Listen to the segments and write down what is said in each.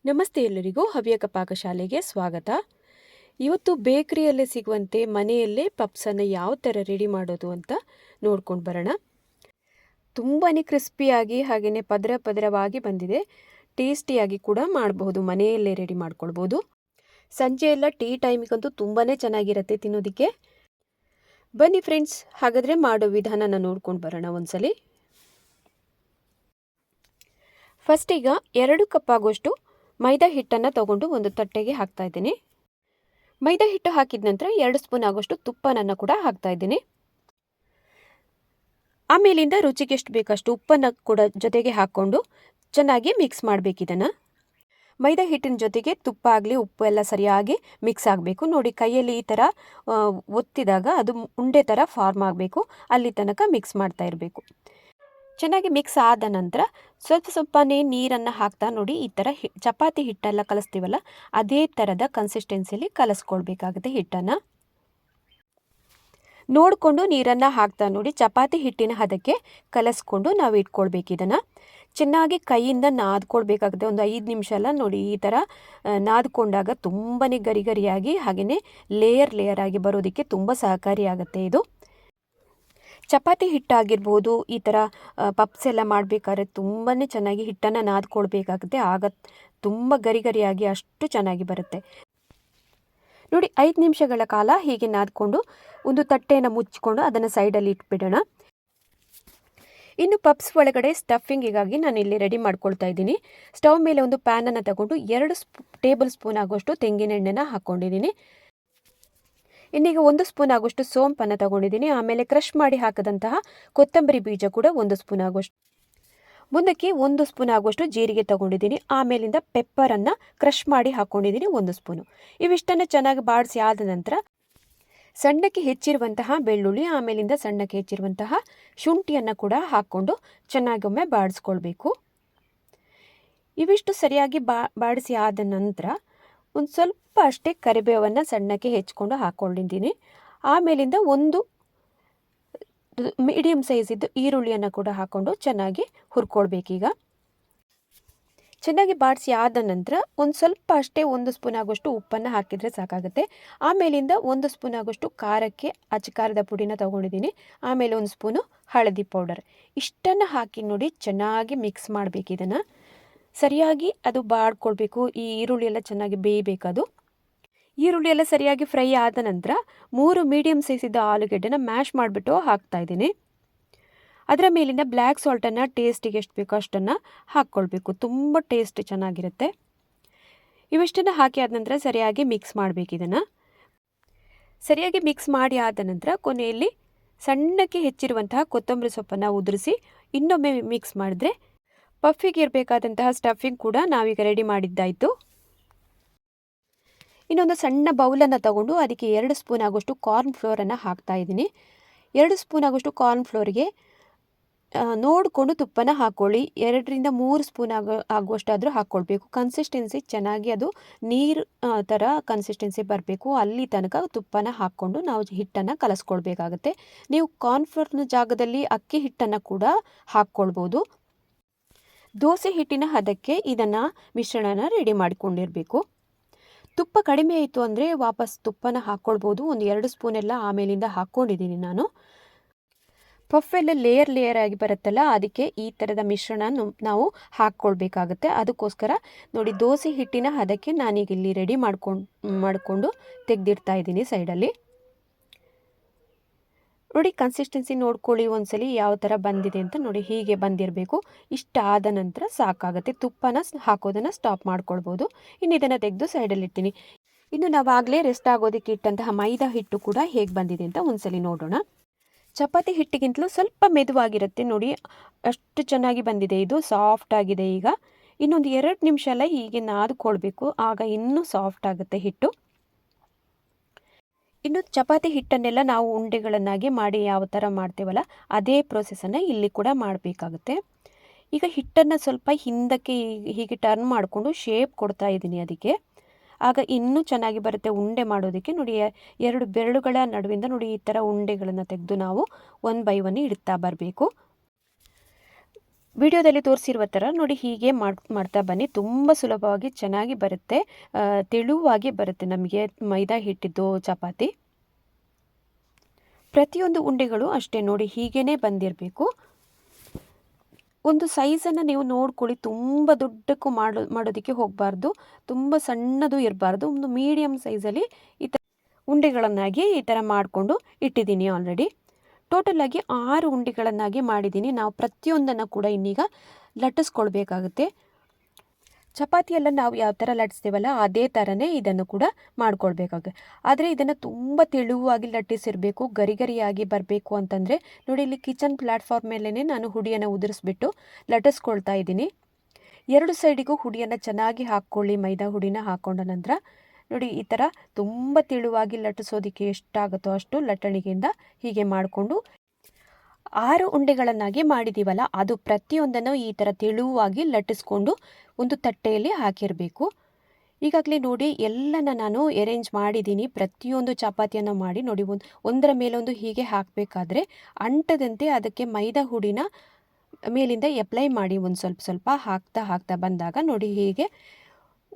ನಮಸ್ತೆ ಎಲ್ಲರಿಗೂ ಹವ್ಯಕ ಪಾಕಶಾಲೆಗೆ ಸ್ವಾಗತ. ಇವತ್ತು ಬೇಕರಿಯಲ್ಲೇ ಸಿಗುವಂತೆ ಮನೆಯಲ್ಲೇ ಪಪ್ಸನ್ನು ಯಾವ ಥರ ರೆಡಿ ಮಾಡೋದು ಅಂತ ನೋಡ್ಕೊಂಡು ಬರೋಣ. ತುಂಬಾ ಕ್ರಿಸ್ಪಿಯಾಗಿ ಹಾಗೆಯೇ ಪದರ ಪದರವಾಗಿ ಬಂದಿದೆ. ಟೇಸ್ಟಿಯಾಗಿ ಕೂಡ ಮಾಡಬಹುದು, ಮನೆಯಲ್ಲೇ ರೆಡಿ ಮಾಡ್ಕೊಳ್ಬೋದು. ಸಂಜೆ ಎಲ್ಲ ಟೀ ಟೈಮಿಗಂತೂ ತುಂಬಾ ಚೆನ್ನಾಗಿರುತ್ತೆ ತಿನ್ನೋದಕ್ಕೆ. ಬನ್ನಿ ಫ್ರೆಂಡ್ಸ್, ಹಾಗಾದರೆ ಮಾಡೋ ವಿಧಾನನ ನೋಡ್ಕೊಂಡು ಬರೋಣ ಒಂದ್ಸಲಿ. ಫಸ್ಟ್ ಈಗ 2 ಕಪ್ ಆಗೋಷ್ಟು ಮೈದಾ ಹಿಟ್ಟನ್ನು ತಗೊಂಡು ಒಂದು ತಟ್ಟೆಗೆ ಹಾಕ್ತಾ ಇದ್ದೀನಿ. ಮೈದಾ ಹಿಟ್ಟು ಹಾಕಿದ ನಂತರ 2 ಸ್ಪೂನ್ ಆಗೋಷ್ಟು ತುಪ್ಪನನ್ನು ಕೂಡ ಹಾಕ್ತಾ ಇದ್ದೀನಿ. ಆಮೇಲಿಂದ ರುಚಿಗೆ ಎಷ್ಟು ಬೇಕಷ್ಟು ಉಪ್ಪನ್ನು ಕೂಡ ಜೊತೆಗೆ ಹಾಕ್ಕೊಂಡು ಚೆನ್ನಾಗಿ ಮಿಕ್ಸ್ ಮಾಡಬೇಕಿದನ್ನು. ಮೈದಾ ಹಿಟ್ಟಿನ ಜೊತೆಗೆ ತುಪ್ಪ ಆಗಲಿ ಉಪ್ಪು ಎಲ್ಲ ಸರಿಯಾಗಿ ಮಿಕ್ಸ್ ಆಗಬೇಕು. ನೋಡಿ, ಕೈಯಲ್ಲಿ ಈ ಥರ ಒತ್ತಿದಾಗ ಅದು ಉಂಡೆ ಥರ ಫಾರ್ಮ್ ಆಗಬೇಕು. ಅಲ್ಲಿ ತನಕ ಮಿಕ್ಸ್ ಮಾಡ್ತಾ ಇರಬೇಕು. ಚೆನ್ನಾಗಿ ಮಿಕ್ಸ್ ಆದ ನಂತರ ಸ್ವಲ್ಪನೇ ನೀರನ್ನು ಹಾಕ್ತಾ ನೋಡಿ, ಈ ಥರ ಚಪಾತಿ ಹಿಟ್ಟೆಲ್ಲ ಕಲಿಸ್ತೀವಲ್ಲ ಅದೇ ಥರದ ಕನ್ಸಿಸ್ಟೆನ್ಸಿಯಲ್ಲಿ ಕಲಿಸ್ಕೊಳ್ಬೇಕಾಗುತ್ತೆ. ಹಿಟ್ಟನ್ನು ನೋಡಿಕೊಂಡು ನೀರನ್ನು ಹಾಕ್ತಾ ನೋಡಿ, ಚಪಾತಿ ಹಿಟ್ಟಿನ ಹದಕ್ಕೆ ಕಲಿಸ್ಕೊಂಡು ನಾವು ಇಟ್ಕೊಳ್ಬೇಕು. ಇದನ್ನು ಚೆನ್ನಾಗಿ ಕೈಯಿಂದ ನಾದ್ಕೊಳ್ಬೇಕಾಗುತ್ತೆ. ಒಂದು 5 ನಿಮಿಷ ಎಲ್ಲ ನೋಡಿ, ಈ ಥರ ನಾದ್ಕೊಂಡಾಗ ತುಂಬಾ ಗರಿಗರಿಯಾಗಿ ಹಾಗೆಯೇ ಲೇಯರ್ ಆಗಿ ಬರೋದಕ್ಕೆ ತುಂಬ ಸಹಕಾರಿಯಾಗುತ್ತೆ ಇದು. ಚಪಾತಿ ಹಿಟ್ಟಾಗಿರ್ಬೋದು, ಈ ಥರ ಪಪ್ಸ್ ಎಲ್ಲ ಮಾಡಬೇಕಾದ್ರೆ ತುಂಬಾ ಚೆನ್ನಾಗಿ ಹಿಟ್ಟನ್ನು ನಾದ್ಕೊಳ್ಬೇಕಾಗುತ್ತೆ. ಆಗ ತುಂಬ ಗರಿಗರಿಯಾಗಿ ಅಷ್ಟು ಚೆನ್ನಾಗಿ ಬರುತ್ತೆ. ನೋಡಿ, 5 ನಿಮಿಷಗಳ ಕಾಲ ಹೀಗೆ ನಾದ್ಕೊಂಡು ಒಂದು ತಟ್ಟೆಯನ್ನು ಮುಚ್ಚಿಕೊಂಡು ಅದನ್ನು ಸೈಡಲ್ಲಿ ಇಟ್ಬಿಡೋಣ. ಇನ್ನು ಪಪ್ಸ್ ಒಳಗಡೆ ಸ್ಟಫಿಂಗಿಗಾಗಿ ನಾನು ಇಲ್ಲಿ ರೆಡಿ ಮಾಡ್ಕೊಳ್ತಾ ಇದ್ದೀನಿ. ಸ್ಟವ್ ಮೇಲೆ ಒಂದು ಪ್ಯಾನನ್ನು ತಗೊಂಡು 2 ಟೇಬಲ್ ಸ್ಪೂನ್ ಆಗೋಷ್ಟು ತೆಂಗಿನ ಎಣ್ಣೆನ ಹಾಕ್ಕೊಂಡಿದ್ದೀನಿ. ಇನ್ನೀಗ 1 ಸ್ಪೂನ್ ಆಗೋಷ್ಟು ಸೋಂಪನ್ನು ತಗೊಂಡಿದ್ದೀನಿ. ಆಮೇಲೆ ಕ್ರಷ್ ಮಾಡಿ ಹಾಕಿದಂತಹ ಕೊತ್ತಂಬರಿ ಬೀಜ ಕೂಡ 1 ಸ್ಪೂನ್ ಆಗೋಷ್ಟು. ಮುಂದಕ್ಕೆ 1 ಸ್ಪೂನ್ ಆಗೋಷ್ಟು ಜೀರಿಗೆ ತಗೊಂಡಿದ್ದೀನಿ. ಆಮೇಲಿಂದ ಪೆಪ್ಪರನ್ನು ಕ್ರಷ್ ಮಾಡಿ ಹಾಕ್ಕೊಂಡಿದ್ದೀನಿ 1 ಸ್ಪೂನು. ಇವಿಷ್ಟನ್ನು ಚೆನ್ನಾಗಿ ಬಾಡಿಸಿ ಆದ ನಂತರ ಸಣ್ಣಕ್ಕೆ ಹೆಚ್ಚಿರುವಂತಹ ಬೆಳ್ಳುಳ್ಳಿ, ಆಮೇಲಿಂದ ಸಣ್ಣಕ್ಕೆ ಹೆಚ್ಚಿರುವಂತಹ ಶುಂಠಿಯನ್ನು ಕೂಡ ಹಾಕ್ಕೊಂಡು ಚೆನ್ನಾಗೊಮ್ಮೆ ಬಾಡಿಸ್ಕೊಳ್ಬೇಕು. ಇವಿಷ್ಟು ಸರಿಯಾಗಿ ಬಾಡಿಸಿ ಆದ ನಂತರ ಒಂದು ಸ್ವಲ್ಪ ಅಷ್ಟೇ ಕರಿಬೇವನ್ನು ಸಣ್ಣಕ್ಕೆ ಹೆಚ್ಚಿಕೊಂಡು ಹಾಕ್ಕೊಂಡಿದ್ದೀನಿ. ಆಮೇಲಿಂದ ಒಂದು ಮೀಡಿಯಮ್ ಸೈಜಿದ್ದು ಈರುಳ್ಳಿಯನ್ನು ಕೂಡ ಹಾಕ್ಕೊಂಡು ಚೆನ್ನಾಗಿ ಹುರ್ಕೊಳ್ಬೇಕೀಗ. ಚೆನ್ನಾಗಿ ಬಾಡಿಸಿ ಆದ ನಂತರ ಒಂದು ಸ್ವಲ್ಪ ಅಷ್ಟೇ 1 ಸ್ಪೂನ್ ಆಗೋಷ್ಟು ಉಪ್ಪನ್ನು ಹಾಕಿದರೆ ಸಾಕಾಗುತ್ತೆ. ಆಮೇಲಿಂದ 1 ಸ್ಪೂನ್ ಆಗೋಷ್ಟು ಖಾರಕ್ಕೆ ಅಚ್ಚಕಾರದ ಪುಡಿನ ತೊಗೊಂಡಿದ್ದೀನಿ. ಆಮೇಲೆ 1 ಸ್ಪೂನು ಹಳದಿ ಪೌಡರ್. ಇಷ್ಟನ್ನು ಹಾಕಿ ನೋಡಿ ಚೆನ್ನಾಗಿ ಮಿಕ್ಸ್ ಮಾಡಬೇಕು. ಇದನ್ನು ಸರಿಯಾಗಿ ಅದು ಬಾಡ್ಕೊಳ್ಬೇಕು. ಈ ಈರುಳ್ಳಿ ಎಲ್ಲ ಚೆನ್ನಾಗಿ ಬೇಯಬೇಕದು. ಈರುಳ್ಳಿ ಎಲ್ಲ ಸರಿಯಾಗಿ ಫ್ರೈ ಆದ ನಂತರ 3 ಮೀಡಿಯಮ್ ಸೈಜಿದ್ದ ಆಲೂಗೆಡ್ಡೆನ ಮ್ಯಾಶ್ ಮಾಡಿಬಿಟ್ಟು ಹಾಕ್ತಾ ಇದ್ದೀನಿ. ಅದರ ಮೇಲಿಂದ ಬ್ಲ್ಯಾಕ್ ಸಾಲ್ಟನ್ನು ಟೇಸ್ಟಿಗೆ ಎಷ್ಟು ಬೇಕೋ ಅಷ್ಟನ್ನು ಹಾಕ್ಕೊಳ್ಬೇಕು. ತುಂಬ ಟೇಸ್ಟ್ ಚೆನ್ನಾಗಿರುತ್ತೆ. ಇವಿಷ್ಟನ್ನು ಹಾಕಿ ಆದ ನಂತರ ಸರಿಯಾಗಿ ಮಿಕ್ಸ್ ಮಾಡಬೇಕು. ಇದನ್ನು ಸರಿಯಾಗಿ ಮಿಕ್ಸ್ ಮಾಡಿ ಆದ ನಂತರ ಕೊನೆಯಲ್ಲಿ ಸಣ್ಣಕ್ಕೆ ಹೆಚ್ಚಿರುವಂತಹ ಕೊತ್ತಂಬರಿ ಸೊಪ್ಪನ್ನು ಉದುರಿಸಿ ಇನ್ನೊಮ್ಮೆ ಮಿಕ್ಸ್ ಮಾಡಿದ್ರೆ ಪಫಿಗೆ ಇರಬೇಕಾದಂತಹ ಸ್ಟಫಿಂಗ್ ಕೂಡ ನಾವೀಗ ರೆಡಿ ಮಾಡಿದ್ದಾಯಿತು. ಇನ್ನೊಂದು ಸಣ್ಣ ಬೌಲನ್ನು ತಗೊಂಡು ಅದಕ್ಕೆ 2 ಸ್ಪೂನ್ ಆಗೋಷ್ಟು ಕಾರ್ನ್ ಫ್ಲೋರನ್ನು ಹಾಕ್ತಾ ಇದ್ದೀನಿ. 2 ಸ್ಪೂನ್ ಆಗೋಷ್ಟು ಕಾರ್ನ್ ಫ್ಲೋರಿಗೆ ನೋಡಿಕೊಂಡು ತುಪ್ಪನ ಹಾಕ್ಕೊಳ್ಳಿ. 2 ರಿಂದ 3 ಸ್ಪೂನ್ ಆಗುವಷ್ಟಾದರೂ ಹಾಕ್ಕೊಳ್ಬೇಕು. ಕನ್ಸಿಸ್ಟೆನ್ಸಿ ಚೆನ್ನಾಗಿ ಅದು ನೀರು ಥರ ಕನ್ಸಿಸ್ಟೆನ್ಸಿ ಬರಬೇಕು. ಅಲ್ಲಿ ತನಕ ತುಪ್ಪನ ಹಾಕ್ಕೊಂಡು ನಾವು ಹಿಟ್ಟನ್ನು ಕಲಸ್ಕೊಳ್ಬೇಕಾಗತ್ತೆ. ನೀವು ಕಾರ್ನ್ಫ್ಲೋರ್ನ ಜಾಗದಲ್ಲಿ ಅಕ್ಕಿ ಹಿಟ್ಟನ್ನು ಕೂಡ ಹಾಕ್ಕೊಳ್ಬೋದು. ದೋಸೆ ಹಿಟ್ಟಿನ ಹದಕ್ಕೆ ಇದನ್ನು ಮಿಶ್ರಣನ ರೆಡಿ ಮಾಡಿಕೊಂಡಿರಬೇಕು. ತುಪ್ಪ ಕಡಿಮೆ ಆಯಿತು ಅಂದರೆ ವಾಪಸ್ ತುಪ್ಪನ ಹಾಕ್ಕೊಳ್ಬೋದು. ಒಂದು 2 ಸ್ಪೂನ್ ಎಲ್ಲ ಆಮೇಲಿಂದ ಹಾಕ್ಕೊಂಡಿದ್ದೀನಿ ನಾನು. ಪಫೆಲ್ಲ ಲೇಯರ್ ಆಗಿ ಬರುತ್ತಲ್ಲ, ಅದಕ್ಕೆ ಈ ಥರದ ಮಿಶ್ರಣ ನಾವು ಹಾಕ್ಕೊಳ್ಬೇಕಾಗತ್ತೆ. ಅದಕ್ಕೋಸ್ಕರ ನೋಡಿ, ದೋಸೆ ಹಿಟ್ಟಿನ ಹದಕ್ಕೆ ನಾನೀಗ ಇಲ್ಲಿ ರೆಡಿ ಮಾಡಿಕೊಂಡು ತೆಗೆದಿಡ್ತಾ ಇದ್ದೀನಿ ಸೈಡಲ್ಲಿ. ನೋಡಿ, ಕನ್ಸಿಸ್ಟೆನ್ಸಿ ನೋಡ್ಕೊಳ್ಳಿ ಒಂದ್ಸಲಿ ಯಾವ ಥರ ಬಂದಿದೆ ಅಂತ. ನೋಡಿ, ಹೀಗೆ ಬಂದಿರಬೇಕು. ಇಷ್ಟಾದ ನಂತರ ಸಾಕಾಗುತ್ತೆ. ತುಪ್ಪನ ಹಾಕೋದನ್ನು ಸ್ಟಾಪ್ ಮಾಡ್ಕೊಳ್ಬೋದು. ಇನ್ನು ಇದನ್ನು ತೆಗೆದು ಸೈಡಲ್ಲಿರ್ತೀನಿ. ಇನ್ನು ನಾವಾಗಲೇ ರೆಸ್ಟ್ ಆಗೋದಕ್ಕೆ ಇಟ್ಟಂತಹ ಮೈದಾ ಹಿಟ್ಟು ಕೂಡ ಹೇಗೆ ಬಂದಿದೆ ಅಂತ ಒಂದ್ಸಲಿ ನೋಡೋಣ. ಚಪಾತಿ ಹಿಟ್ಟಿಗಿಂತಲೂ ಸ್ವಲ್ಪ ಮೆದುವಾಗಿರುತ್ತೆ. ನೋಡಿ, ಅಷ್ಟು ಚೆನ್ನಾಗಿ ಬಂದಿದೆ. ಇದು ಸಾಫ್ಟ್ ಆಗಿದೆ. ಈಗ ಇನ್ನೊಂದು 2 ನಿಮಿಷ ಎಲ್ಲ ಹೀಗೆ ನಾದ್ಕೊಳ್ಬೇಕು. ಆಗ ಇನ್ನೂ ಸಾಫ್ಟ್ ಆಗುತ್ತೆ ಹಿಟ್ಟು. ಇನ್ನು ಚಪಾತಿ ಹಿಟ್ಟನ್ನೆಲ್ಲ ನಾವು ಉಂಡೆಗಳನ್ನಾಗಿ ಮಾಡಿ ಯಾವ ಥರ ಮಾಡ್ತೇವಲ್ಲ ಅದೇ ಪ್ರೋಸೆಸನ್ನು ಇಲ್ಲಿ ಕೂಡ ಮಾಡಬೇಕಾಗುತ್ತೆ. ಈಗ ಹಿಟ್ಟನ್ನು ಸ್ವಲ್ಪ ಹಿಂದಕ್ಕೆ ಹೀಗೆ ಟರ್ನ್ ಮಾಡಿಕೊಂಡು ಶೇಪ್ ಕೊಡ್ತಾ ಇದ್ದೀನಿ ಅದಕ್ಕೆ. ಆಗ ಇನ್ನೂ ಚೆನ್ನಾಗಿ ಬರುತ್ತೆ ಉಂಡೆ ಮಾಡೋದಕ್ಕೆ. ನೋಡಿ, 2 ಬೆರಳುಗಳ ನಡುವಿಂದ ನೋಡಿ ಈ ಥರ ಉಂಡೆಗಳನ್ನು ತೆಗೆದು ನಾವು 1 ಬೈ 1 ಇಡ್ತಾ ಬರಬೇಕು. ವಿಡಿಯೋದಲ್ಲಿ ತೋರಿಸಿರುವ ಥರ ನೋಡಿ ಹೀಗೆ ಮಾಡ್ತಾ ಬನ್ನಿ. ತುಂಬ ಸುಲಭವಾಗಿ ಚೆನ್ನಾಗಿ ಬರುತ್ತೆ, ತೆಳುವಾಗಿ ಬರುತ್ತೆ ನಮಗೆ ಮೈದಾ ಹಿಟ್ಟಿದ್ದು ಚಪಾತಿ. ಪ್ರತಿಯೊಂದು ಉಂಡೆಗಳು ಅಷ್ಟೇ ನೋಡಿ ಹೀಗೇ ಬಂದಿರಬೇಕು. ಒಂದು ಸೈಜನ್ನು ನೀವು ನೋಡ್ಕೊಳ್ಳಿ, ತುಂಬ ದೊಡ್ಡಕ್ಕೂ ಮಾಡೋದಕ್ಕೆ ಹೋಗಬಾರ್ದು, ತುಂಬ ಸಣ್ಣದು ಇರಬಾರ್ದು. ಒಂದು ಮೀಡಿಯಮ್ ಸೈಜಲ್ಲಿ ಈ ಥರ ಉಂಡೆಗಳನ್ನಾಗಿ ಈ ಥರ ಮಾಡಿಕೊಂಡು ಇಟ್ಟಿದ್ದೀನಿ ಆಲ್ರೆಡಿ. ಟೋಟಲಾಗಿ 6 ಉಂಡೆಗಳನ್ನಾಗಿ ಮಾಡಿದ್ದೀನಿ. ನಾವು ಪ್ರತಿಯೊಂದನ್ನು ಕೂಡ ಇನ್ನೀಗ ಲಟ್ಟಿಸ್ಕೊಳ್ಬೇಕಾಗುತ್ತೆ. ಚಪಾತಿಯೆಲ್ಲ ನಾವು ಯಾವ ಥರ ಲಟ್ಟಿಸ್ತೀವಲ್ಲ ಅದೇ ಥರನೇ ಇದನ್ನು ಕೂಡ ಮಾಡ್ಕೊಳ್ಬೇಕಾಗುತ್ತೆ. ಆದರೆ ಇದನ್ನು ತುಂಬ ತೆಳುವಾಗಿ ಲಟ್ಟಿಸಿರಬೇಕು, ಗರಿ ಗರಿಯಾಗಿ ಬರಬೇಕು ಅಂತಂದರೆ ನೋಡಿ, ಇಲ್ಲಿ ಕಿಚನ್ ಪ್ಲ್ಯಾಟ್ಫಾರ್ಮ್ ಮೇಲೇ ನಾನು ಹುಡಿಯನ್ನು ಉದುರಿಸ್ಬಿಟ್ಟು ಲಟ್ಟಿಸ್ಕೊಳ್ತಾ ಇದ್ದೀನಿ. 2 ಸೈಡಿಗೂ ಹುಡಿಯನ್ನು ಚೆನ್ನಾಗಿ ಹಾಕ್ಕೊಳ್ಳಿ. ಮೈದಾ ಹುಡಿನ ಹಾಕ್ಕೊಂಡ ನಂತರ ನೋಡಿ ಈ ಥರ ತುಂಬ ತೆಳುವಾಗಿ ಲಟ್ಟಿಸೋದಕ್ಕೆ ಎಷ್ಟಾಗುತ್ತೋ ಅಷ್ಟು ಲಟ್ಟಣಿಗೆಯಿಂದ ಹೀಗೆ ಮಾಡಿಕೊಂಡು 6 ಉಂಡೆಗಳನ್ನಾಗಿ ಮಾಡಿದ್ದೀವಲ್ಲ, ಅದು ಪ್ರತಿಯೊಂದನ್ನು ಈ ಥರ ತೆಳುವಾಗಿ ಲಟ್ಟಿಸ್ಕೊಂಡು ಒಂದು ತಟ್ಟೆಯಲ್ಲಿ ಹಾಕಿರಬೇಕು. ಈಗಾಗಲೇ ನೋಡಿ ಎಲ್ಲನ ನಾನು ಅರೇಂಜ್ ಮಾಡಿದ್ದೀನಿ. ಪ್ರತಿಯೊಂದು ಚಪಾತಿಯನ್ನು ಮಾಡಿ ನೋಡಿ ಒಂದರ ಮೇಲೊಂದು ಹೀಗೆ ಹಾಕಬೇಕಾದ್ರೆ ಅಂಟದಂತೆ ಅದಕ್ಕೆ ಮೈದಾ ಹುಡಿನ ಮೇಲಿಂದ ಅಪ್ಲೈ ಮಾಡಿ ಒಂದು ಸ್ವಲ್ಪ ಸ್ವಲ್ಪ ಹಾಕ್ತಾ ಬಂದಾಗ ನೋಡಿ ಹೀಗೆ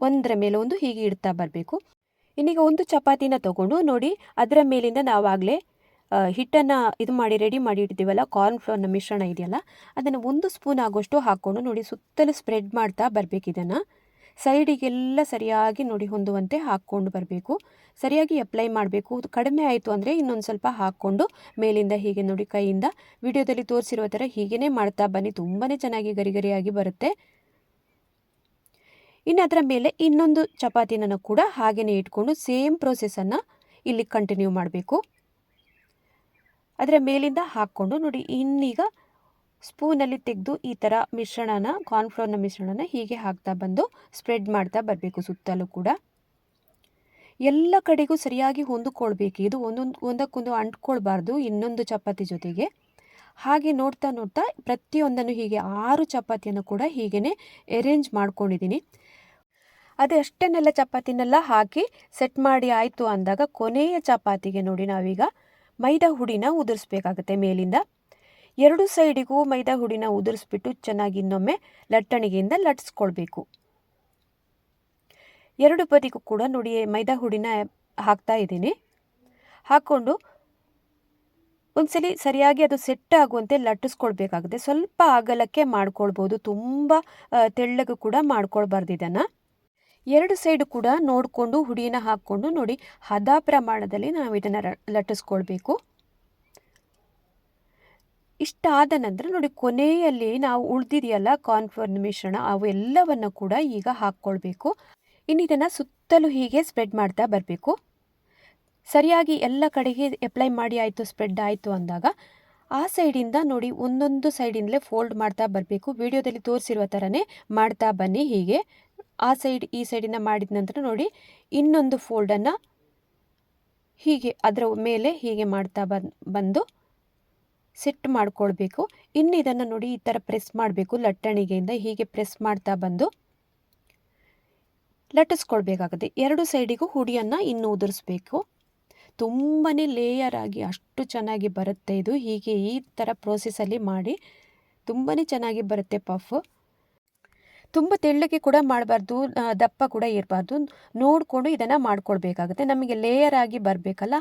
ಒಂದರ ಮೇಲೆ ಒಂದು ಹೀಗೆ ಇಡ್ತಾ ಬರಬೇಕು. ಇನ್ನೀಗ ಒಂದು ಚಪಾತಿನ ತಗೊಂಡು ನೋಡಿ ಅದರ ಮೇಲಿಂದ ನಾವಾಗಲೇ ಹಿಟ್ಟನ್ನು ರೆಡಿ ಮಾಡಿ ಇಡ್ತೀವಲ್ಲ, ಕಾರ್ನ್ಫ್ಲೋರ್ನ ಮಿಶ್ರಣ ಇದೆಯಲ್ಲ, ಅದನ್ನು 1 ಸ್ಪೂನ್ ಆಗೋಷ್ಟು ಹಾಕ್ಕೊಂಡು ನೋಡಿ ಸುತ್ತಲೂ ಸ್ಪ್ರೆಡ್ ಮಾಡ್ತಾ ಬರಬೇಕು. ಇದನ್ನು ಸೈಡಿಗೆಲ್ಲ ಸರಿಯಾಗಿ ನೋಡಿ ಹೊಂದುವಂತೆ ಹಾಕ್ಕೊಂಡು ಬರಬೇಕು. ಸರಿಯಾಗಿ ಅಪ್ಲೈ ಮಾಡಬೇಕು. ಕಡಿಮೆ ಆಯಿತು ಅಂದರೆ ಇನ್ನೊಂದು ಸ್ವಲ್ಪ ಹಾಕ್ಕೊಂಡು ಮೇಲಿಂದ ಹೀಗೆ ನೋಡಿ ಕೈಯಿಂದ ವಿಡಿಯೋದಲ್ಲಿ ತೋರಿಸಿರುವ ಥರ ಹೀಗೇ ಮಾಡ್ತಾ ಬನ್ನಿ. ತುಂಬಾ ಚೆನ್ನಾಗಿ ಗರಿ ಗರಿಯಾಗಿ ಬರುತ್ತೆ. ಇನ್ನು ಅದರ ಮೇಲೆ ಇನ್ನೊಂದು ಚಪಾತಿನ ಕೂಡ ಹಾಗೆಯೇ ಇಟ್ಕೊಂಡು ಸೇಮ್ ಪ್ರೋಸೆಸ್ಸನ್ನು ಇಲ್ಲಿ ಕಂಟಿನ್ಯೂ ಮಾಡಬೇಕು. ಅದರ ಮೇಲಿಂದ ಹಾಕ್ಕೊಂಡು ನೋಡಿ ಇನ್ನೀಗ ಸ್ಪೂನಲ್ಲಿ ತೆಗೆದು ಈ ಥರ ಕಾರ್ನ್ಫ್ಲೋರ್ನ ಮಿಶ್ರಣನ ಹೀಗೆ ಹಾಕ್ತಾ ಬಂದು ಸ್ಪ್ರೆಡ್ ಮಾಡ್ತಾ ಬರಬೇಕು. ಸುತ್ತಲೂ ಕೂಡ ಎಲ್ಲ ಕಡೆಗೂ ಸರಿಯಾಗಿ ಹೊಂದಿಕೊಳ್ಬೇಕು. ಇದು ಒಂದಕ್ಕೊಂದು ಅಂಟ್ಕೊಳ್ಬಾರ್ದು ಇನ್ನೊಂದು ಚಪಾತಿ ಜೊತೆಗೆ. ಹಾಗೆ ನೋಡ್ತಾ ಪ್ರತಿಯೊಂದನ್ನು ಹೀಗೆ 6 ಚಪಾತಿಯನ್ನು ಕೂಡ ಹೀಗೇ ಅರೇಂಜ್ ಮಾಡ್ಕೊಂಡಿದ್ದೀನಿ. ಅದಷ್ಟನ್ನೆಲ್ಲ ಚಪಾತಿನೆಲ್ಲ ಹಾಕಿ ಸೆಟ್ ಮಾಡಿ ಆಯಿತು ಅಂದಾಗ ಕೊನೆಯ ಚಪಾತಿಗೆ ನೋಡಿ ನಾವೀಗ ಮೈದಾ ಹುಡಿನ ಉದುರಿಸ್ಬೇಕಾಗುತ್ತೆ. ಮೇಲಿಂದ 2 ಸೈಡಿಗೂ ಮೈದಾ ಹುಡಿನ ಉದುರಿಸ್ಬಿಟ್ಟು ಚೆನ್ನಾಗಿ ಇನ್ನೊಮ್ಮೆ ಲಟ್ಟಣಿಗೆಯಿಂದ ಲಟ್ಟಿಸ್ಕೊಳ್ಬೇಕು. 2 ಬದಿಗೂ ಕೂಡ ನೋಡಿ ಮೈದಾ ಹುಡಿನ ಹಾಕ್ತಾ ಇದ್ದೀನಿ. ಹಾಕ್ಕೊಂಡು ಒಂದ್ಸಲಿ ಸರಿಯಾಗಿ ಅದು ಸೆಟ್ ಆಗುವಂತೆ ಲಟ್ಟಿಸ್ಕೊಳ್ಬೇಕಾಗುತ್ತೆ. ಸ್ವಲ್ಪ ಅಗಲಕ್ಕೆ ಮಾಡ್ಕೊಳ್ಬೋದು, ತುಂಬ ತೆಳ್ಳಗೂ ಕೂಡ ಮಾಡ್ಕೊಳ್ಬಾರ್ದು. ಇದನ್ನು 2 ಸೈಡು ಕೂಡ ನೋಡಿಕೊಂಡು ಹುಡಿನ ಹಾಕ್ಕೊಂಡು ನೋಡಿ ಹದ ಪ್ರಮಾಣದಲ್ಲಿ ನಾವು ಇದನ್ನು ಲಟ್ಟಿಸ್ಕೊಳ್ಬೇಕು. ಇಷ್ಟಾದ ನಂತರ ನೋಡಿ ಕೊನೆಯಲ್ಲಿ ನಾವು ಉಳಿದಿದೆಯಲ್ಲ ಕಾರ್ನ್ಫ್ಲೋರ್ ಮಿಶ್ರಣ, ಅವೆಲ್ಲವನ್ನು ಕೂಡ ಈಗ ಹಾಕ್ಕೊಳ್ಬೇಕು. ಇನ್ನು ಇದನ್ನು ಸುತ್ತಲೂ ಹೀಗೆ ಸ್ಪ್ರೆಡ್ ಮಾಡ್ತಾ ಬರಬೇಕು. ಸರಿಯಾಗಿ ಎಲ್ಲ ಕಡೆಗೆ ಅಪ್ಲೈ ಮಾಡಿ ಆಯಿತು, ಸ್ಪ್ರೆಡ್ ಆಯಿತು ಅಂದಾಗ ಆ ಸೈಡಿಂದ ನೋಡಿ ಒಂದೊಂದು ಸೈಡಿಂದಲೇ ಫೋಲ್ಡ್ ಮಾಡ್ತಾ ಬರಬೇಕು. ವಿಡಿಯೋದಲ್ಲಿ ತೋರಿಸಿರುವ ಥರನೇ ಮಾಡ್ತಾ ಬನ್ನಿ. ಹೀಗೆ ಆ ಸೈಡ್ ಈ ಸೈಡಿಂದ ಮಾಡಿದ ನಂತರ ನೋಡಿ ಇನ್ನೊಂದು ಫೋಲ್ಡನ್ನು ಹೀಗೆ ಅದರ ಮೇಲೆ ಹೀಗೆ ಮಾಡ್ತಾ ಬಂದು ಸೆಟ್ ಮಾಡ್ಕೊಳ್ಬೇಕು. ಇನ್ನು ಇದನ್ನು ನೋಡಿ ಈ ಥರ ಪ್ರೆಸ್ ಮಾಡಬೇಕು. ಲಟ್ಟಣಿಗೆಯಿಂದ ಹೀಗೆ ಪ್ರೆಸ್ ಮಾಡ್ತಾ ಬಂದು ಲಟ್ಟಿಸ್ಕೊಳ್ಬೇಕಾಗುತ್ತೆ. 2 ಸೈಡಿಗೂ ಹುಡಿಯನ್ನು ಇನ್ನು ಉದುರಿಸ್ಬೇಕು. ತುಂಬಾ ಲೇಯರ್ ಆಗಿ ಅಷ್ಟು ಚೆನ್ನಾಗಿ ಬರುತ್ತೆ ಇದು. ಹೀಗೆ ಈ ಥರ ಪ್ರೋಸೆಸ್ಸಲ್ಲಿ ಮಾಡಿ ತುಂಬಾ ಚೆನ್ನಾಗಿ ಬರುತ್ತೆ ಪಫ್. ತುಂಬ ತೆಳ್ಳಗೆ ಕೂಡ ಮಾಡಬಾರ್ದು, ದಪ್ಪ ಕೂಡ ಇರಬಾರ್ದು. ನೋಡಿಕೊಂಡು ಇದನ್ನು ಮಾಡ್ಕೊಳ್ಬೇಕಾಗುತ್ತೆ. ನಮಗೆ ಲೇಯರ್ ಆಗಿ ಬರಬೇಕಲ್ಲ,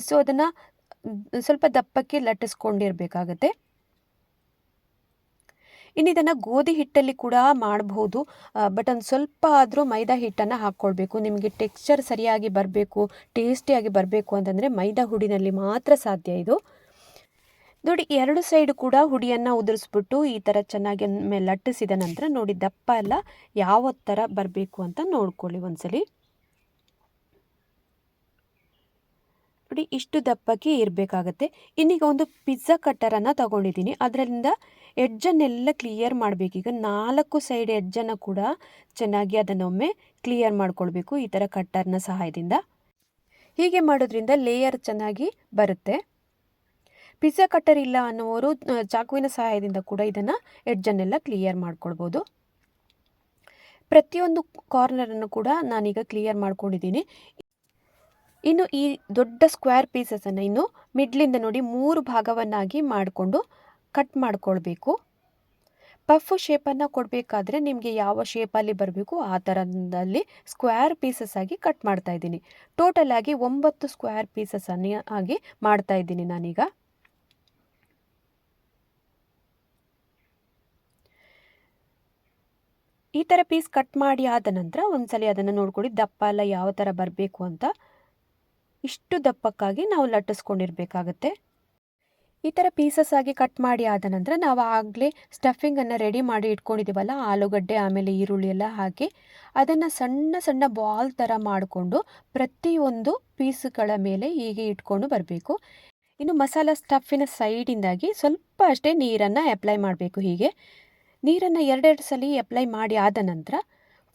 ಸೊ ಅದನ್ನು ಸ್ವಲ್ಪ ದಪ್ಪಕ್ಕೆ ಲಟ್ಟಿಸ್ಕೊಂಡಿರಬೇಕಾಗತ್ತೆ. ಇನ್ನು ಇದನ್ನು ಗೋಧಿ ಹಿಟ್ಟಲ್ಲಿ ಕೂಡ ಮಾಡಬಹುದು, ಬಟ್ ಒಂದು ಸ್ವಲ್ಪ ಆದರೂ ಮೈದಾ ಹಿಟ್ಟನ್ನು ಹಾಕ್ಕೊಳ್ಬೇಕು. ನಿಮಗೆ ಟೆಕ್ಸ್ಚರ್ ಸರಿಯಾಗಿ ಬರಬೇಕು, ಟೇಸ್ಟಿಯಾಗಿ ಬರಬೇಕು ಅಂತಂದರೆ ಮೈದಾ ಹುಡಿನಲ್ಲಿ ಮಾತ್ರ ಸಾಧ್ಯ ಇದು. ನೋಡಿ 2 ಸೈಡು ಕೂಡ ಹುಡಿಯನ್ನು ಉದುರಿಸ್ಬಿಟ್ಟು ಈ ಥರ ಚೆನ್ನಾಗಿ ಲಟ್ಟಿಸಿದ ನಂತರ ನೋಡಿ ದಪ್ಪ ಎಲ್ಲ ಯಾವ ಥರ ಬರಬೇಕು ಅಂತ ನೋಡ್ಕೊಳ್ಳಿ ಒಂದ್ಸಲಿ. ನೋಡಿ ಇಷ್ಟು ದಪ್ಪಕ್ಕೆ ಇರಬೇಕಾಗತ್ತೆ. ಇನ್ನೀಗ ಒಂದು ಪಿಜ್ಜಾ ಕಟ್ಟರನ್ನು ತಗೊಂಡಿದ್ದೀನಿ. ಅದರಿಂದ ಎಡ್ಜನ್ನೆಲ್ಲ ಕ್ಲಿಯರ್ ಮಾಡಬೇಕೀಗ. 4 ಸೈಡ್ ಎಡ್ಜನ್ನು ಕೂಡ ಚೆನ್ನಾಗಿ ಅದನ್ನೊಮ್ಮೆ ಕ್ಲಿಯರ್ ಮಾಡ್ಕೊಳ್ಬೇಕು ಈ ಥರ ಕಟ್ಟರ್ನ ಸಹಾಯದಿಂದ. ಹೀಗೆ ಮಾಡೋದ್ರಿಂದ ಲೇಯರ್ ಚೆನ್ನಾಗಿ ಬರುತ್ತೆ. ಪಿಜ್ಜಾ ಕಟ್ಟರ್ ಇಲ್ಲ ಅನ್ನೋರು ಚಾಕುವಿನ ಸಹಾಯದಿಂದ ಕೂಡ ಇದನ್ನು ಎಡ್ಜನ್ನೆಲ್ಲ ಕ್ಲಿಯರ್ ಮಾಡ್ಕೊಳ್ಬೋದು. ಪ್ರತಿಯೊಂದು ಕಾರ್ನರನ್ನು ಕೂಡ ನಾನೀಗ ಕ್ಲಿಯರ್ ಮಾಡ್ಕೊಂಡಿದ್ದೀನಿ. ಇನ್ನು ಈ ದೊಡ್ಡ ಸ್ಕ್ವೇರ್ ಪೀಸಸನ್ನು ಇನ್ನು ಮಿಡ್ಲಿಂದ ನೋಡಿ 3 ಭಾಗವನ್ನಾಗಿ ಮಾಡಿಕೊಂಡು ಕಟ್ ಮಾಡ್ಕೊಳ್ಬೇಕು. ಪಫ್ ಶೇಪನ್ನು ಕೊಡಬೇಕಾದ್ರೆ ನಿಮಗೆ ಯಾವ ಶೇಪಲ್ಲಿ ಬರಬೇಕು ಆ ಥರದಲ್ಲಿ ಸ್ಕ್ವೇರ್ ಪೀಸಸ್ ಆಗಿ ಕಟ್ ಮಾಡ್ತಾ ಇದ್ದೀನಿ. ಟೋಟಲ್ ಆಗಿ 9 ಸ್ಕ್ವೇರ್ ಪೀಸಸ್ ಆಗಿ ಮಾಡ್ತಾ ಇದ್ದೀನಿ ನಾನೀಗ. ಈ ಥರ ಪೀಸ್ ಕಟ್ ಮಾಡಿ ಆದ ನಂತರ ಒಂದ್ಸಲಿ ಅದನ್ನು ನೋಡ್ಕೊಳ್ಳಿ, ದಪ್ಪ ಎಲ್ಲ ಯಾವ ಥರ ಬರಬೇಕು ಅಂತ. ಇಷ್ಟು ದಪ್ಪಕ್ಕಾಗಿ ನಾವು ಲಟ್ಟಿಸ್ಕೊಂಡಿರ್ಬೇಕಾಗತ್ತೆ. ಈ ಥರ ಪೀಸಸ್ ಆಗಿ ಕಟ್ ಮಾಡಿ ಆದ ನಂತರ ನಾವು ಆಗಲೇ ಸ್ಟಫಿಂಗನ್ನು ರೆಡಿ ಮಾಡಿ ಇಟ್ಕೊಂಡಿದ್ದೀವಲ್ಲ, ಆಲೂಗಡ್ಡೆ ಆಮೇಲೆ ಈರುಳ್ಳಿ ಎಲ್ಲ ಹಾಕಿ ಅದನ್ನು ಸಣ್ಣ ಸಣ್ಣ ಬಾಲ್ ಥರ ಮಾಡಿಕೊಂಡು ಪ್ರತಿಯೊಂದು ಪೀಸ್ಗಳ ಮೇಲೆ ಹೀಗೆ ಇಟ್ಕೊಂಡು ಬರಬೇಕು. ಇನ್ನು ಮಸಾಲ ಸ್ಟಫಿನ ಸೈಡಿಂದಾಗಿ ಸ್ವಲ್ಪ ಅಷ್ಟೇ ನೀರನ್ನು ಅಪ್ಲೈ ಮಾಡಬೇಕು. ಹೀಗೆ ನೀರನ್ನು 2 ಸಲ ಅಪ್ಲೈ ಮಾಡಿ ಆದ ನಂತರ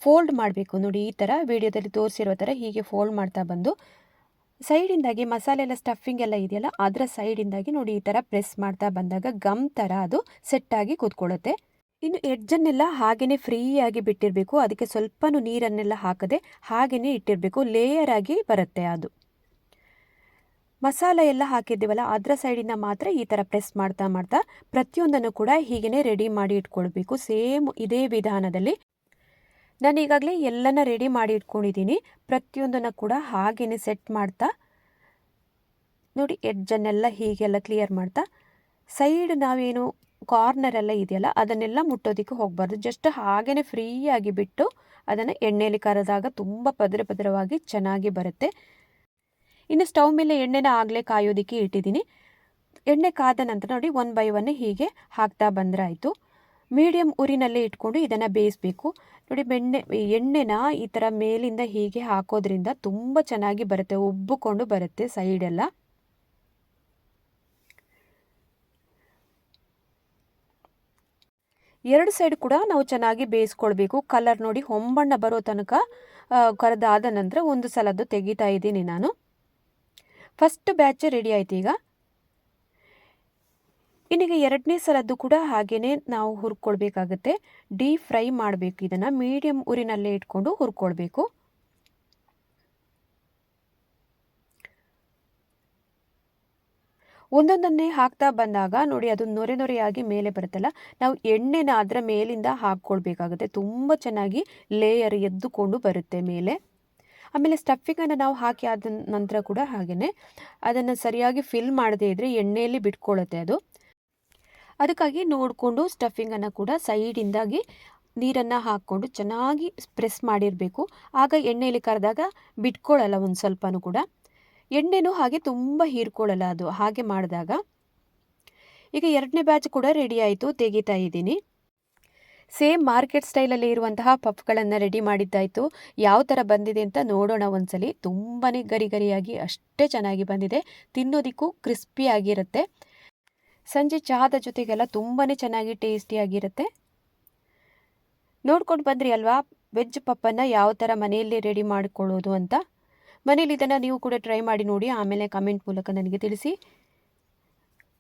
ಫೋಲ್ಡ್ ಮಾಡಬೇಕು. ನೋಡಿ, ಈ ಥರ ವಿಡಿಯೋದಲ್ಲಿ ತೋರಿಸಿರೋ ಥರ ಹೀಗೆ ಫೋಲ್ಡ್ ಮಾಡ್ತಾ ಬಂದು ಸೈಡಿಂದಾಗಿ ಮಸಾಲೆ ಎಲ್ಲ ಸ್ಟಫಿಂಗ್ ಎಲ್ಲ ಇದೆಯಲ್ಲ ಅದರ ಸೈಡಿಂದಾಗಿ ನೋಡಿ ಈ ಥರ ಪ್ರೆಸ್ ಮಾಡ್ತಾ ಬಂದಾಗ ಗಮ್ ಥರ ಅದು ಸೆಟ್ಟಾಗಿ ಕೂತ್ಕೊಳ್ಳುತ್ತೆ. ಇನ್ನು ಎಡ್ಜನ್ನೆಲ್ಲ ಹಾಗೆಯೇ ಫ್ರೀಯಾಗಿ ಬಿಟ್ಟಿರಬೇಕು. ಅದಕ್ಕೆ ಸ್ವಲ್ಪನೂ ನೀರನ್ನೆಲ್ಲ ಹಾಕದೆ ಹಾಗೆಯೇ ಇಟ್ಟಿರಬೇಕು. ಲೇಯರ್ ಆಗಿ ಬರುತ್ತೆ ಅದು. ಮಸಾಲೆ ಎಲ್ಲ ಹಾಕಿದ್ದೀವಲ್ಲ ಅದರ ಸೈಡಿಂದ ಮಾತ್ರ ಈ ಥರ ಪ್ರೆಸ್ ಮಾಡ್ತಾ ಮಾಡ್ತಾ ಪ್ರತಿಯೊಂದನ್ನು ಕೂಡ ಹೀಗೇ ರೆಡಿ ಮಾಡಿ ಇಟ್ಕೊಳ್ಬೇಕು. ಸೇಮ್ ಇದೇ ವಿಧಾನದಲ್ಲಿ ನಾನು ಈಗಾಗಲೇ ಎಲ್ಲನ ರೆಡಿ ಮಾಡಿ ಇಟ್ಕೊಂಡಿದ್ದೀನಿ. ಪ್ರತಿಯೊಂದನ್ನು ಕೂಡ ಹಾಗೆಯೇ ಸೆಟ್ ಮಾಡ್ತಾ ನೋಡಿ ಎಡ್ಜನ್ನೆಲ್ಲ ಹೀಗೆಲ್ಲ ಕ್ಲಿಯರ್ ಮಾಡ್ತಾ ಸೈಡ್ ನಾವೇನು ಕಾರ್ನರ್ ಎಲ್ಲ ಇದೆಯಲ್ಲ ಅದನ್ನೆಲ್ಲ ಮುಟ್ಟೋದಕ್ಕೆ ಹೋಗಬಾರ್ದು. ಜಸ್ಟ್ ಹಾಗೆಯೇ ಫ್ರೀಯಾಗಿ ಬಿಟ್ಟು ಅದನ್ನು ಎಣ್ಣೆಯಲ್ಲಿ ಕರೆದಾಗ ತುಂಬ ಪದರವಾಗಿ ಚೆನ್ನಾಗಿ ಬರುತ್ತೆ. ಇನ್ನು ಸ್ಟವ್ ಮೇಲೆ ಎಣ್ಣೆನ ಆಗಲೇ ಕಾಯೋದಕ್ಕೆ ಇಟ್ಟಿದ್ದೀನಿ. ಎಣ್ಣೆ ಕಾದ ನಂತರ ನೋಡಿ 1 ಬೈ 1 ಹೀಗೆ ಹಾಕ್ತಾ ಬಂದ್ರಾಯಿತು. ಮೀಡಿಯಮ್ ಉರಿನಲ್ಲೇ ಇಟ್ಕೊಂಡು ಇದನ್ನು ಬೇಯಿಸಬೇಕು. ನೋಡಿ, ಎಣ್ಣೆನ ಈ ಥರ ಮೇಲಿಂದ ಹೀಗೆ ಹಾಕೋದ್ರಿಂದ ತುಂಬ ಚೆನ್ನಾಗಿ ಬರುತ್ತೆ, ಉಬ್ಬಿಕೊಂಡು ಬರುತ್ತೆ ಸೈಡೆಲ್ಲ. ಎರಡು ಸೈಡ್ ಕೂಡ ನಾವು ಚೆನ್ನಾಗಿ ಬೇಯಿಸ್ಕೊಳ್ಬೇಕು. ಕಲರ್ ನೋಡಿ ಹೊಂಬಣ್ಣ ಬರೋ ತನಕ ಕರೆದಾದ ನಂತರ ಒಂದು ಸಲದ್ದು ತೆಗಿತಾ ಇದ್ದೀನಿ ನಾನು. ಫಸ್ಟ್ ಬ್ಯಾಚ್ ರೆಡಿ ಆಯ್ತು. ಇನ್ನೀಗ 2ನೇ ಸಲದ್ದು ಕೂಡ ಹಾಗೆಯೇ ನಾವು ಹುರ್ಕೊಳ್ಬೇಕಾಗತ್ತೆ. ಡೀಪ್ ಫ್ರೈ ಮಾಡಬೇಕು. ಇದನ್ನು ಮೀಡಿಯಮ್ ಉರಿನಲ್ಲೇ ಇಟ್ಕೊಂಡು ಹುರ್ಕೊಳ್ಬೇಕು. ಒಂದೊಂದನ್ನೇ ಹಾಕ್ತಾ ಬಂದಾಗ ನೋಡಿ ಅದು ನೊರೆ ನೊರೆಯಾಗಿ ಮೇಲೆ ಬರುತ್ತಲ್ಲ, ನಾವು ಎಣ್ಣೆನ ಅದರ ಮೇಲಿಂದ ಹಾಕ್ಕೊಳ್ಬೇಕಾಗುತ್ತೆ. ತುಂಬ ಚೆನ್ನಾಗಿ ಲೇಯರ್ ಎದ್ದುಕೊಂಡು ಬರುತ್ತೆ ಮೇಲೆ. ಆಮೇಲೆ ಸ್ಟಫಿಂಗನ್ನು ನಾವು ಹಾಕಿ ಆದ ನಂತರ ಕೂಡ ಹಾಗೆಯೇ ಅದನ್ನು ಸರಿಯಾಗಿ ಫಿಲ್ ಮಾಡದೇ ಇದ್ದರೆ ಎಣ್ಣೆಯಲ್ಲಿ ಬಿಟ್ಕೊಳ್ಳುತ್ತೆ ಅದು. ಅದಕ್ಕಾಗಿ ನೋಡಿಕೊಂಡು ಸ್ಟಫಿಂಗನ್ನು ಕೂಡ ಸೈಡಿಂದಾಗಿ ನೀರನ್ನು ಹಾಕ್ಕೊಂಡು ಚೆನ್ನಾಗಿ ಪ್ರೆಸ್ ಮಾಡಿರಬೇಕು. ಆಗ ಎಣ್ಣೆಯಲ್ಲಿ ಕರೆದಾಗ ಬಿಟ್ಕೊಳ್ಳಲ್ಲ ಒಂದು ಸ್ವಲ್ಪನೂ ಕೂಡ. ಎಣ್ಣೆನೂ ಹಾಗೆ ತುಂಬ ಹೀರ್ಕೊಳ್ಳಲ್ಲ ಅದು ಹಾಗೆ ಮಾಡಿದಾಗ. ಈಗ 2ನೇ ಬ್ಯಾಚ್ ಕೂಡ ರೆಡಿ ಆಯಿತು, ತೆಗಿತಾ ಇದ್ದೀನಿ. ಸೇಮ್ ಮಾರ್ಕೆಟ್ ಸ್ಟೈಲಲ್ಲಿ ಇರುವಂತಹ ಪಫ್ಗಳನ್ನು ರೆಡಿ ಮಾಡಿದ್ದಾಯಿತು. ಯಾವ ಥರ ಬಂದಿದೆ ಅಂತ ನೋಡೋಣ ಒಂದ್ಸಲಿ. ತುಂಬಾ ಗರಿಯಾಗಿ ಅಷ್ಟೇ ಚೆನ್ನಾಗಿ ಬಂದಿದೆ. ತಿನ್ನೋದಕ್ಕೂ ಕ್ರಿಸ್ಪಿಯಾಗಿರುತ್ತೆ. ಸಂಜೆ ಚಹಾದ ಜೊತೆಗೆಲ್ಲ ತುಂಬಾ ಚೆನ್ನಾಗಿ ಟೇಸ್ಟಿಯಾಗಿರುತ್ತೆ. ನೋಡ್ಕೊಂಡು ಬಂದ್ರಿ ಅಲ್ವಾ ವೆಜ್ ಪಪ್ಪನ್ನು ಯಾವ ಥರ ಮನೆಯಲ್ಲೇ ರೆಡಿ ಮಾಡಿಕೊಳ್ಳೋದು ಅಂತ. ಮನೇಲಿ ಇದನ್ನು ನೀವು ಕೂಡ ಟ್ರೈ ಮಾಡಿ ನೋಡಿ, ಆಮೇಲೆ ಕಮೆಂಟ್ ಮೂಲಕ ನನಗೆ ತಿಳಿಸಿ.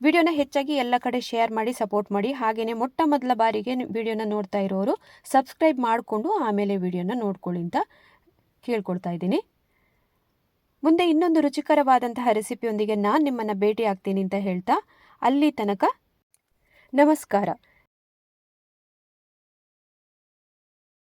ವಿಡಿಯೋನ ಹೆಚ್ಚಾಗಿ ಎಲ್ಲ ಕಡೆ ಶೇರ್ ಮಾಡಿ ಸಪೋರ್ಟ್ ಮಾಡಿ. ಹಾಗೆಯೇ ಮೊಟ್ಟ ಮೊದಲ ಬಾರಿಗೆ ವಿಡಿಯೋನ ನೋಡ್ತಾ ಇರೋರು ಸಬ್ಸ್ಕ್ರೈಬ್ ಮಾಡಿಕೊಂಡು ಆಮೇಲೆ ವಿಡಿಯೋನ ನೋಡ್ಕೊಳ್ಳಿ ಅಂತ ಕೇಳ್ಕೊಳ್ತಾ ಇದ್ದೀನಿ. ಮುಂದೆ ಇನ್ನೊಂದು ರುಚಿಕರವಾದಂತಹ ರೆಸಿಪಿಯೊಂದಿಗೆ ನಾನು ನಿಮ್ಮನ್ನು ಭೇಟಿ ಆಗ್ತೀನಿ ಅಂತ ಹೇಳ್ತಾ ಅಲ್ಲಿ ತನಕ ನಮಸ್ಕಾರ.